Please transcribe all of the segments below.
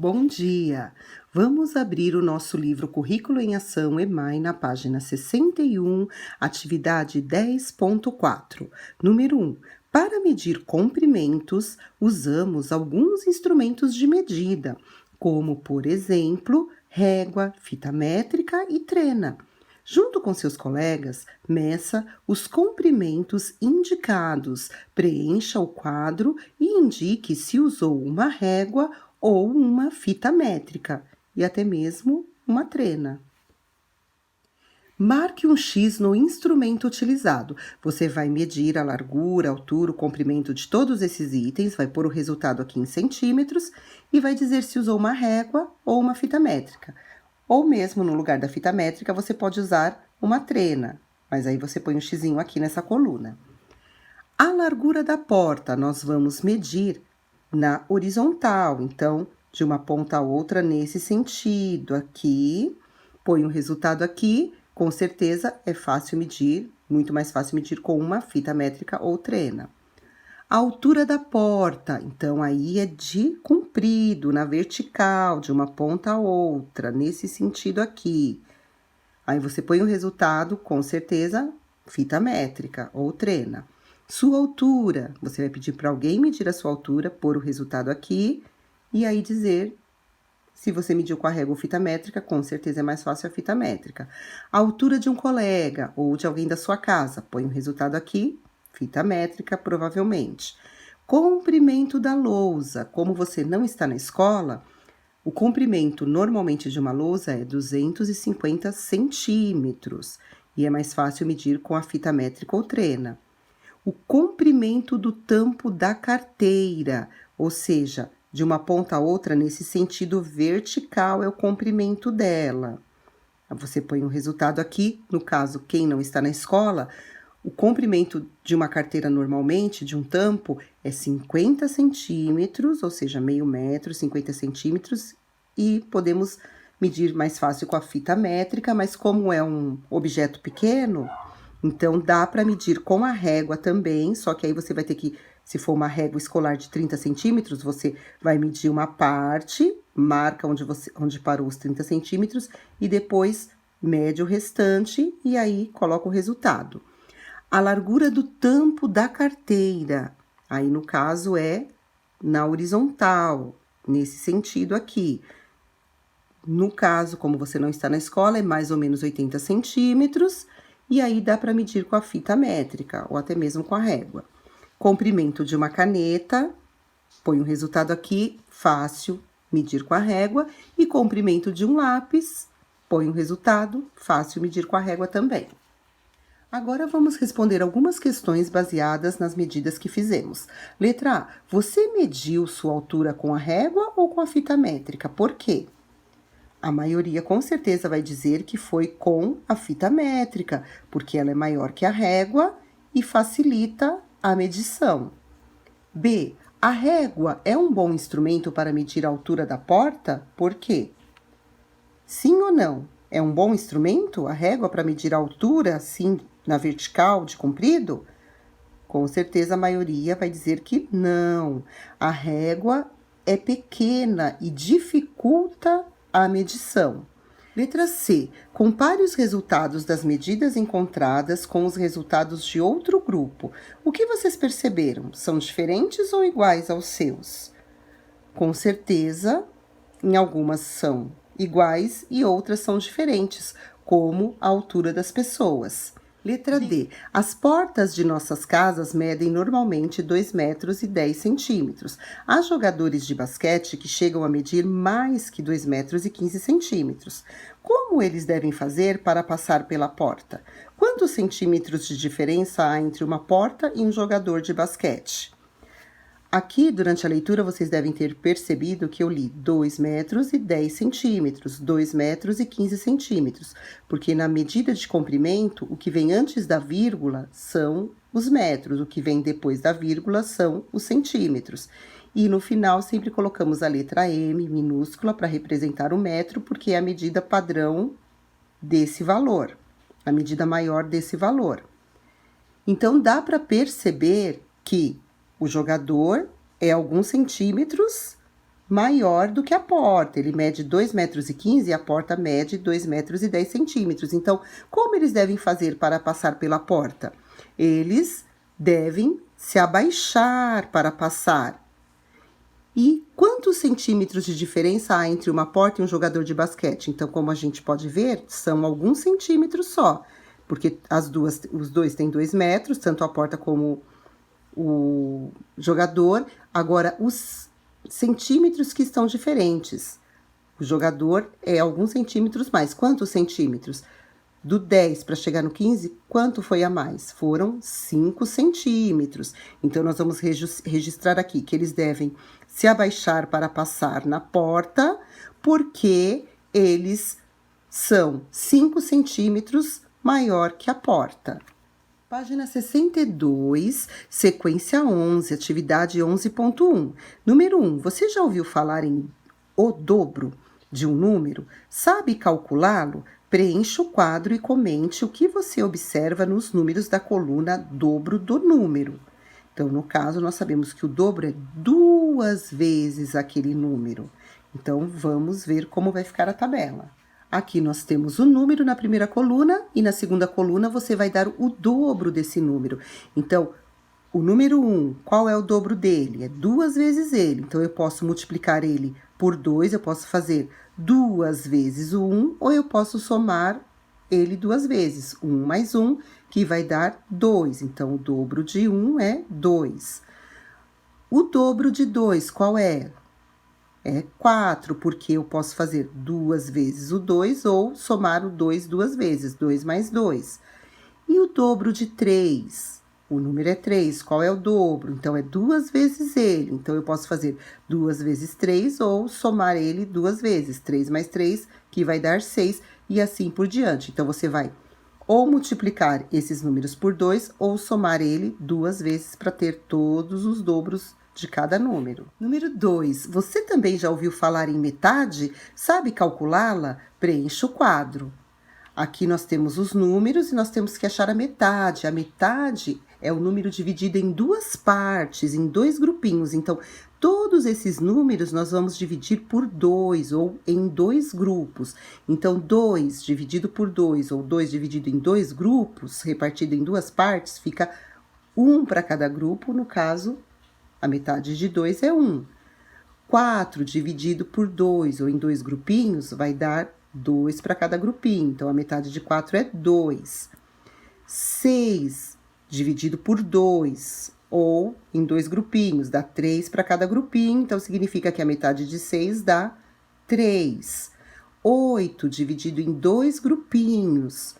Bom dia! Vamos abrir o nosso livro Currículo em Ação EMAI na página 61, atividade 10.4. Número 1. Para medir comprimentos, usamos alguns instrumentos de medida, como, por exemplo, régua, fita métrica e trena. Junto com seus colegas, meça os comprimentos indicados, preencha o quadro e indique se usou uma régua ou uma fita métrica e até mesmo uma trena. Marque um X no instrumento utilizado. Você vai medir a largura, a altura, o comprimento de todos esses itens, vai pôr o resultado aqui em centímetros e vai dizer se usou uma régua ou uma fita métrica. Ou mesmo no lugar da fita métrica, você pode usar uma trena, mas aí você põe um xizinho aqui nessa coluna. A largura da porta, nós vamos medir na horizontal, então, de uma ponta a outra nesse sentido aqui. Põe o resultado aqui, com certeza é fácil medir, muito mais fácil medir com uma fita métrica ou trena. A altura da porta, então aí é de comprido, na vertical, de uma ponta a outra, nesse sentido aqui. Aí você põe o resultado, com certeza, fita métrica ou trena. Sua altura, você vai pedir para alguém medir a sua altura, pôr o resultado aqui, e aí dizer se você mediu com a régua ou fita métrica, com certeza é mais fácil a fita métrica. A altura de um colega ou de alguém da sua casa, põe o resultado aqui, fita métrica, provavelmente. Comprimento da lousa. Como você não está na escola, o comprimento normalmente de uma lousa é 250 centímetros. E é mais fácil medir com a fita métrica ou trena. O comprimento do tampo da carteira, ou seja, de uma ponta a outra nesse sentido vertical é o comprimento dela. Você põe o resultado aqui, no caso, quem não está na escola, o comprimento de uma carteira normalmente, de um tampo, é 50 centímetros, ou seja, meio metro, 50 centímetros, e podemos medir mais fácil com a fita métrica, mas como é um objeto pequeno, então dá para medir com a régua também, só que aí você vai ter que, se for uma régua escolar de 30 centímetros, você vai medir uma parte, marca onde parou os 30 centímetros, e depois mede o restante, e aí coloca o resultado. A largura do tampo da carteira, aí no caso é na horizontal, nesse sentido aqui. No caso, como você não está na escola, é mais ou menos 80 centímetros, e aí dá para medir com a fita métrica, ou até mesmo com a régua. Comprimento de uma caneta, põe o resultado aqui, fácil medir com a régua, e comprimento de um lápis, põe o resultado, fácil medir com a régua também. Agora vamos responder algumas questões baseadas nas medidas que fizemos. Letra A. Você mediu sua altura com a régua ou com a fita métrica? Por quê? A maioria com certeza vai dizer que foi com a fita métrica, porque ela é maior que a régua e facilita a medição. B. A régua é um bom instrumento para medir a altura da porta? Por quê? Sim ou não? É um bom instrumento a régua para medir a altura, assim, na vertical, de comprido? Com certeza a maioria vai dizer que não. A régua é pequena e dificulta a medição. Letra C. Compare os resultados das medidas encontradas com os resultados de outro grupo. O que vocês perceberam? São diferentes ou iguais aos seus? Com certeza, em algumas são iguais e outras são diferentes, como a altura das pessoas. Letra D. As portas de nossas casas medem normalmente 2 metros e 10 centímetros. Há jogadores de basquete que chegam a medir mais que 2 metros e 15 centímetros. Como eles devem fazer para passar pela porta? Quantos centímetros de diferença há entre uma porta e um jogador de basquete? Aqui, durante a leitura, vocês devem ter percebido que eu li 2 metros e 10 centímetros, 2 metros e 15 centímetros, porque na medida de comprimento, o que vem antes da vírgula são os metros, o que vem depois da vírgula são os centímetros. E no final, sempre colocamos a letra M minúscula para representar o metro, porque é a medida padrão desse valor, a medida maior desse valor. Então, dá para perceber que o jogador é alguns centímetros maior do que a porta. Ele mede 2,15 metros e a porta mede 2,10 metros. Então, como eles devem fazer para passar pela porta? Eles devem se abaixar para passar. E quantos centímetros de diferença há entre uma porta e um jogador de basquete? Então, como a gente pode ver, são alguns centímetros só, porque os dois têm 2 metros, tanto a porta como o jogador. Agora, os centímetros que estão diferentes. O jogador é alguns centímetros mais. Quantos centímetros? Do 10 para chegar no 15, quanto foi a mais? Foram 5 centímetros. Então, nós vamos registrar aqui que eles devem se abaixar para passar na porta, porque eles são 5 centímetros maior que a porta. Página 62, sequência 11, atividade 11.1. Número 1, você já ouviu falar em o dobro de um número? Sabe calculá-lo? Preencha o quadro e comente o que você observa nos números da coluna dobro do número. Então, no caso, nós sabemos que o dobro é 2 vezes aquele número. Então, vamos ver como vai ficar a tabela. Aqui nós temos o número na primeira coluna e na segunda coluna você vai dar o dobro desse número. Então, o número 1, qual é o dobro dele? É 2 vezes ele. Então, eu posso multiplicar ele por 2, eu posso fazer 2 vezes o 1, ou eu posso somar ele 2 vezes. 1 mais 1, que vai dar 2. Então, o dobro de 1 é 2. O dobro de 2, qual é? É 4, porque eu posso fazer 2 vezes o 2 ou somar o 2 2 vezes, 2 mais 2. E o dobro de 3? O número é 3, qual é o dobro? Então, é 2 vezes ele. Então, eu posso fazer 2 vezes 3 ou somar ele 2 vezes. 3 mais 3, que vai dar 6, e assim por diante. Então, você vai ou multiplicar esses números por 2 ou somar ele 2 vezes para ter todos os dobros de cada número. Número 2, você também já ouviu falar em metade? Sabe calculá-la? Preencha o quadro. Aqui nós temos os números e nós temos que achar a metade. A metade é o número dividido em 2 partes, em 2 grupinhos. Então, todos esses números nós vamos dividir por 2 ou em 2 grupos. Então, 2 dividido por 2 ou 2 dividido em 2 grupos, repartido em 2 partes, fica 1 para cada grupo. No caso, a metade de 2 é 1. 4 dividido por 2 ou em 2 grupinhos vai dar 2 para cada grupinho. Então, a metade de 4 é 2. 6 dividido por 2 ou em 2 grupinhos dá 3 para cada grupinho. Então, significa que a metade de 6 dá 3. 8 dividido em 2 grupinhos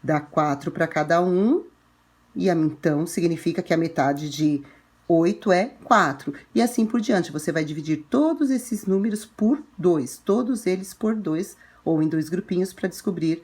dá 4 para cada um. E então, significa que a metade de 8 é 4. E assim por diante, você vai dividir todos esses números por 2, todos eles por 2, ou em 2 grupinhos, para descobrir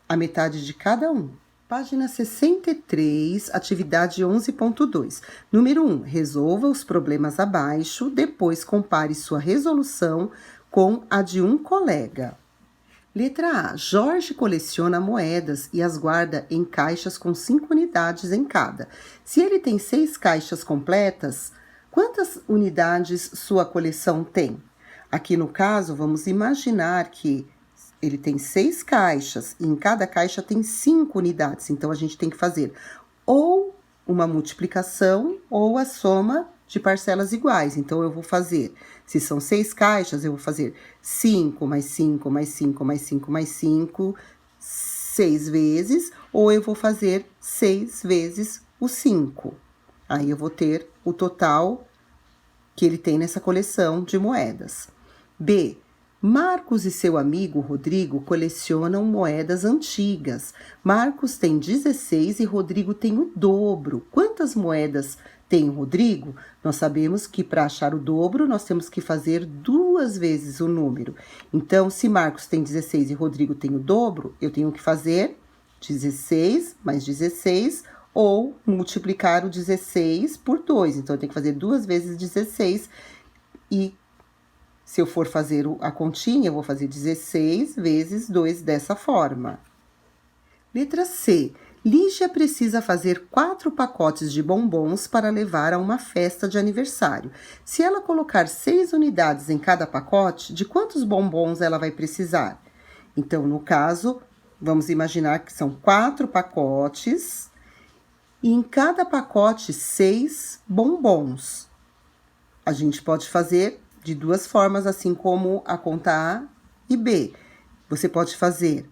a metade de cada um. Página 63, atividade 11.2. Número 1, resolva os problemas abaixo, depois compare sua resolução com a de um colega. Letra A. Jorge coleciona moedas e as guarda em caixas com 5 unidades em cada. Se ele tem 6 caixas completas, quantas unidades sua coleção tem? Aqui no caso, vamos imaginar que ele tem 6 caixas e em cada caixa tem 5 unidades. Então, a gente tem que fazer ou uma multiplicação ou a soma de parcelas iguais. Então, eu vou fazer, se são 6 caixas, eu vou fazer 5 mais 5 mais 5 mais 5 mais 5, 6 vezes, ou eu vou fazer 6 vezes o 5. Aí, eu vou ter o total que ele tem nessa coleção de moedas. B. Marcos e seu amigo Rodrigo colecionam moedas antigas. Marcos tem 16 e Rodrigo tem o dobro. Quantas moedas tem o Rodrigo? Nós sabemos que para achar o dobro, nós temos que fazer 2 vezes o número. Então, se Marcos tem 16 e Rodrigo tem o dobro, eu tenho que fazer 16 mais 16 ou multiplicar o 16 por 2. Então, eu tenho que fazer 2 vezes 16 e se eu for fazer a continha, eu vou fazer 16 vezes 2 dessa forma. Letra C. Lígia precisa fazer 4 pacotes de bombons para levar a uma festa de aniversário. Se ela colocar 6 unidades em cada pacote, de quantos bombons ela vai precisar? Então, no caso, vamos imaginar que são 4 pacotes e em cada pacote 6 bombons. A gente pode fazer de 2 formas, assim como a conta A e B. Você pode fazer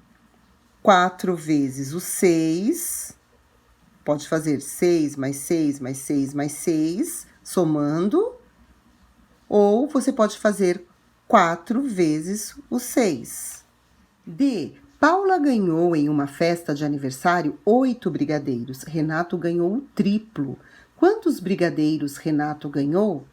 4 vezes o 6, pode fazer 6 mais 6 mais 6 mais 6, somando, ou você pode fazer 4 vezes o 6. D. Paula ganhou em uma festa de aniversário 8 brigadeiros. Renato ganhou o triplo. Quantos brigadeiros Renato ganhou?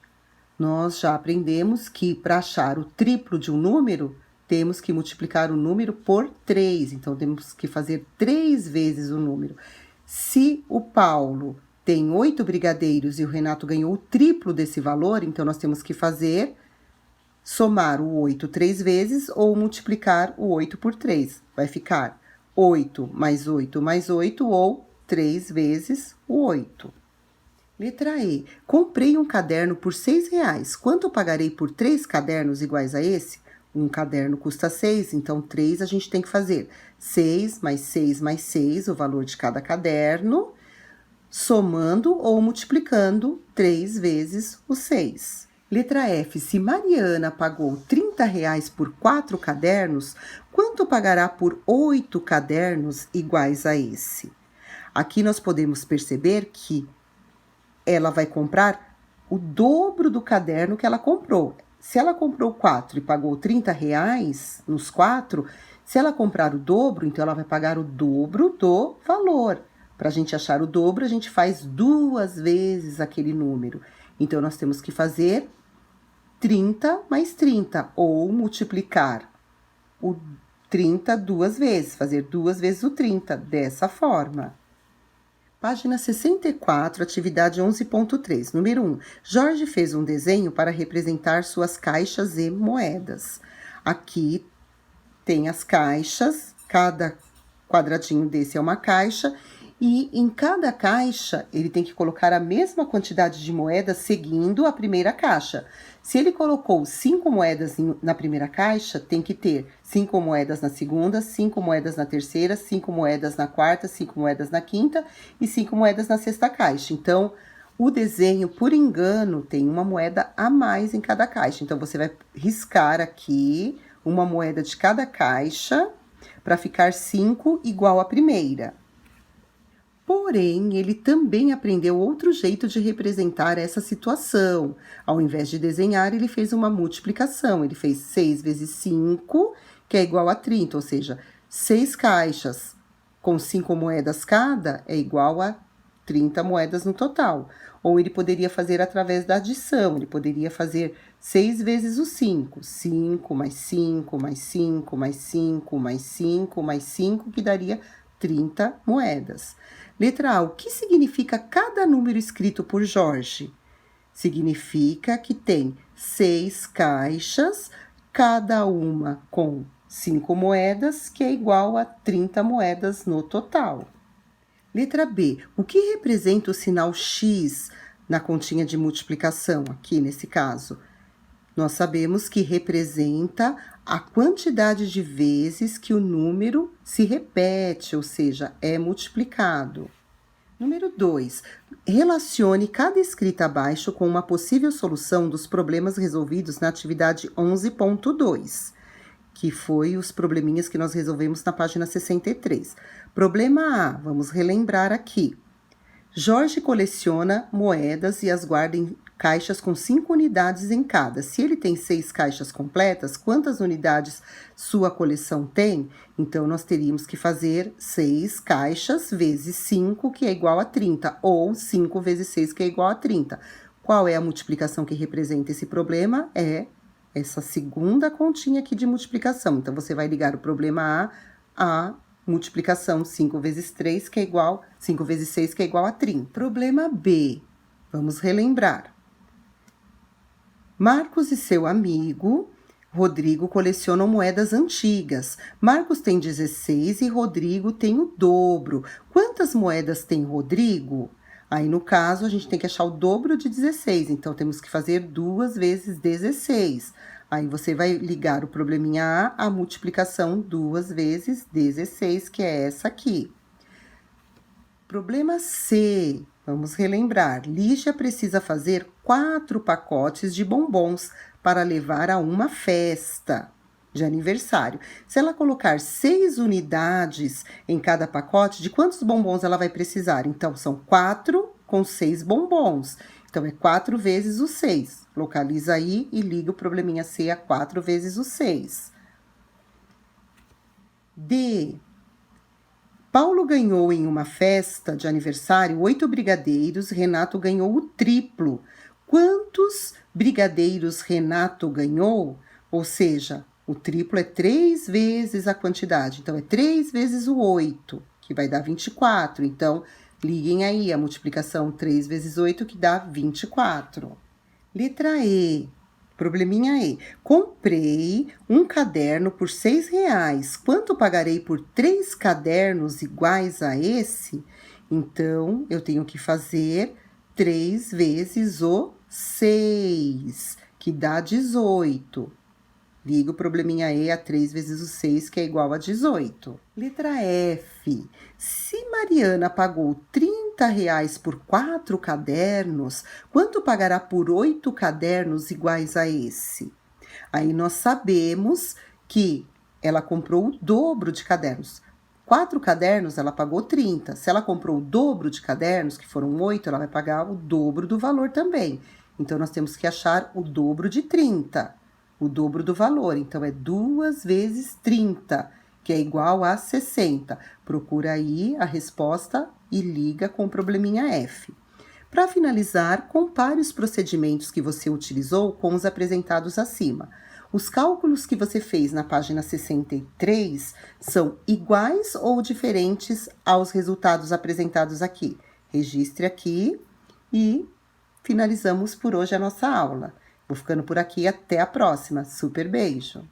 Nós já aprendemos que para achar o triplo de um número, temos que multiplicar o número por 3. Então, temos que fazer 3 vezes o número. Se o Paulo tem 8 brigadeiros e o Renato ganhou o triplo desse valor, então nós temos que somar o 8 3 vezes ou multiplicar o 8 por 3. Vai ficar 8 mais 8 mais 8 ou 3 vezes o 8. Letra E. Comprei um caderno por R$6. Quanto pagarei por 3 cadernos iguais a esse? Um caderno custa 6, então 3 a gente tem que fazer 6 mais 6 mais 6, o valor de cada caderno, somando ou multiplicando 3 vezes o 6. Letra F. Se Mariana pagou R$30 por 4 cadernos, quanto pagará por 8 cadernos iguais a esse? Aqui nós podemos perceber que ela vai comprar o dobro do caderno que ela comprou. Se ela comprou 4 e pagou R$30 nos 4, se ela comprar o dobro, então ela vai pagar o dobro do valor. Para a gente achar o dobro, a gente faz 2 vezes aquele número. Então, nós temos que fazer 30 mais 30, ou multiplicar o 30 2 vezes, fazer 2 vezes o 30, dessa forma. Página 64, atividade 11.3. Número 1. Jorge fez um desenho para representar suas caixas e moedas. Aqui tem as caixas, cada quadradinho desse é uma caixa, e em cada caixa ele tem que colocar a mesma quantidade de moedas seguindo a primeira caixa. Se ele colocou 5 moedas na primeira caixa, tem que ter 5 moedas na segunda, 5 moedas na terceira, 5 moedas na quarta, 5 moedas na quinta e 5 moedas na sexta caixa. Então, o desenho, por engano, tem uma moeda a mais em cada caixa. Então, você vai riscar aqui uma moeda de cada caixa para ficar 5 igual à primeira. Porém, ele também aprendeu outro jeito de representar essa situação. Ao invés de desenhar, ele fez uma multiplicação. Ele fez 6 vezes 5, que é igual a 30, ou seja, 6 caixas com 5 moedas cada é igual a 30 moedas no total. Ou ele poderia fazer através da adição, ele poderia fazer 6 vezes o 5. 5 mais 5 mais 5 mais 5 mais 5 mais 5, que daria 30 moedas. Letra A. O que significa cada número escrito por Jorge? Significa que tem 6 caixas, cada uma com 5 moedas, que é igual a 30 moedas no total. Letra B. O que representa o sinal X na continha de multiplicação, aqui nesse caso? Nós sabemos que representa a quantidade de vezes que o número se repete, ou seja, é multiplicado. Número 2. Relacione cada escrita abaixo com uma possível solução dos problemas resolvidos na atividade 11.2, que foi os probleminhas que nós resolvemos na página 63. Problema A, vamos relembrar aqui. Jorge coleciona moedas e as guarda em caixas com 5 unidades em cada. Se ele tem 6 caixas completas, quantas unidades sua coleção tem? Então, nós teríamos que fazer 6 caixas vezes 5, que é igual a 30, ou 5 vezes 6, que é igual a 30. Qual é a multiplicação que representa esse problema? É essa segunda continha aqui de multiplicação. Então, você vai ligar o problema A à multiplicação 5 vezes 3, que é igual, 5 vezes 6, que é igual a 30. Problema B, vamos relembrar. Marcos e seu amigo Rodrigo coleciona moedas antigas. Marcos tem 16 e Rodrigo tem o dobro. Quantas moedas tem Rodrigo? Aí, no caso, a gente tem que achar o dobro de 16, então temos que fazer 2 vezes 16. Aí você vai ligar o probleminha A à multiplicação 2 vezes 16, que é essa aqui. Problema C. Vamos relembrar. Lígia precisa fazer 4 pacotes de bombons para levar a uma festa de aniversário. Se ela colocar 6 unidades em cada pacote, de quantos bombons ela vai precisar? Então, são 4 com 6 bombons. Então, é 4 vezes o 6. Localiza aí e liga o probleminha C a 4 vezes o 6. D. Paulo ganhou em uma festa de aniversário 8 brigadeiros, Renato ganhou o triplo. Quantos brigadeiros Renato ganhou? Ou seja, o triplo é 3 vezes a quantidade, então é 3 vezes o 8, que vai dar 24. Então, liguem aí a multiplicação 3 vezes 8, que dá 24. Letra E. Probleminha E. Comprei um caderno por R$ 6. Quanto pagarei por 3 cadernos iguais a esse? Então, eu tenho que fazer 3 vezes o 6, que dá 18. Liga o probleminha E a 3 vezes o 6, que é igual a 18. Letra F. Se Mariana pagou R$ 30 por 4 cadernos, quanto pagará por 8 cadernos iguais a esse? Aí nós sabemos que ela comprou o dobro de cadernos. 4 cadernos, ela pagou 30. Se ela comprou o dobro de cadernos, que foram 8, ela vai pagar o dobro do valor também. Então, nós temos que achar o dobro de 30. O dobro do valor, então é 2 vezes 30, que é igual a 60. Procura aí a resposta e liga com o probleminha F. Para finalizar, compare os procedimentos que você utilizou com os apresentados acima. Os cálculos que você fez na página 63 são iguais ou diferentes aos resultados apresentados aqui? Registre aqui e finalizamos por hoje a nossa aula. Vou ficando por aqui, até a próxima. Super beijo!